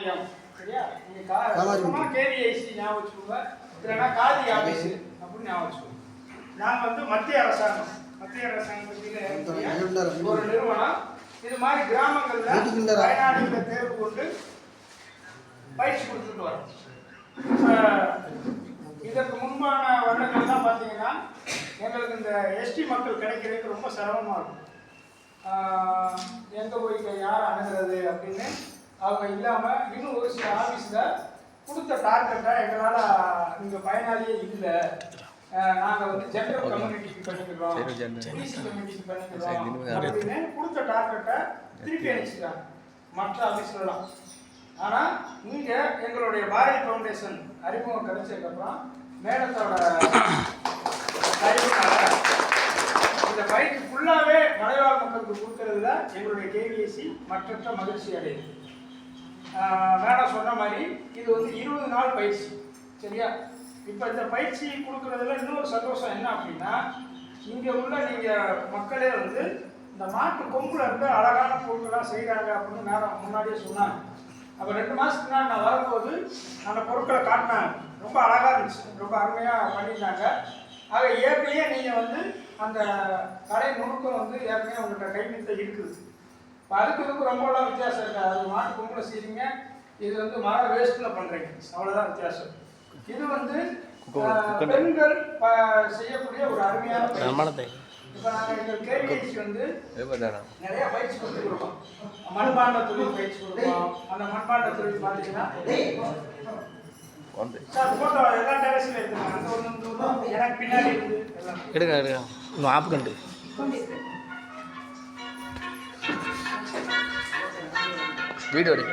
மையம். சரியா? நீங்க கேவிஐசி ஞாபகம் வச்சுக்கோங்க, இல்லைன்னா காதி ஆபீஸ் அப்படின்னு ஞாபகம் வச்சுக்கோங்க. நாங்கள் வந்து மத்திய அரசாங்கம் ஒரு நிறுவனம் இது மாதிரி கிராமங்கள்ல பயனாளிகளை தேர்வு கொண்டு பயிற்சி கொடுத்துட்டு வரோம். இதற்கு முன்பான வருடங்கள்லாம் பார்த்தீங்கன்னா எங்களுக்கு இந்த எஸ்டி மக்கள் கிடைக்கிறதுக்கு ரொம்ப சிரமமாக இருக்கும். எங்கே போய் யார் அணுகிறது அப்படின்னு அவங்க இல்லாமல் இன்னும் ஒரு சில ஆஃபீஸில் கொடுத்த டார்கெட்டை எங்களால் இங்கே பயனாளியே இல்லை, நாங்கள் வந்து ஜென்ரல் கம்யூனிட்டிக்கு பண்ணிக்கிறோம், பிசி கம்யூனிட்டிக்கு பண்ணிக்கிறோம் அப்படின்னு கொடுத்த டார்கெட்டை திருப்பி அனுப்பிச்சிட்டாங்க மற்ற ஆஃபீஸ்லாம். ஆனால் இங்கே எங்களுடைய பாரதி ஃபவுண்டேஷன் அறிமுகம் கிடைச்சதுக்கப்புறம் மேடத்தோட இந்த பயிற்சி ஃபுல்லாகவே மலைவாழ் மக்களுக்கு கொடுக்கறதுல எங்களுடைய கேவிஎஸ்சி மற்ற மகிழ்ச்சி அடையுது. மேடம் சொன்ன மாதிரி இது வந்து 20 நாள் பயிற்சி. சரியா? இப்போ இந்த பயிற்சி கொடுக்கறதுல இன்னொரு சந்தோஷம் என்ன அப்படின்னா, இங்கே உள்ள நீங்கள் மக்களே வந்து இந்த மாட்டு கொம்புல இருந்து அழகான பொருட்கள்லாம் செய்கிறாங்க அப்படின்னு மேடம் முன்னாடியே சொன்னாங்க. அப்போ 2 மாதத்துக்கு முன்னாடி நான் வரும்போது அந்த பொருட்களை காட்டினாங்க. ரொம்ப அழகாக இருந்துச்சு, ரொம்ப அருமையாக பண்ணியிருந்தாங்க. ஆக ஏற்கனவே நீங்கள் வந்து அந்த கலை நுணுக்கம் வந்து ஏற்கனவே உங்கள்கிட்ட கைவித்தை இருக்குது. இப்போ அதுக்கு ரொம்பலாம் வித்தியாசம் இருக்காது. அது மாட்டு கொம்புல செய்கிறீங்க, இது வந்து மர வேஸ்ட்டில் பண்ணுறீங்க, அவ்வளோதான் வித்தியாசம். இது வந்து பெண்கள் செய்யக்கூடிய ஒரு அருமையான. இப்போ நாங்கள் எங்கள் கேவிஐசி வந்து நிறைய பயிற்சி கொடுத்துருக்கோம். மண்பாண்ட தொழில் பயிற்சி கொடுப்போம். அந்த மண்பாண்ட தொழில் பார்த்தீங்கன்னா சார் ஃபோட்டோ எல்லா டேரக்ஷன்லையும் எடுத்துக்கலாம். அந்த ஒன்று எனக்கு பின்னாடி இருக்குது எல்லாம் எடுங்க இன்னும் ஆப் கண்டு வீடியோ எடுக்க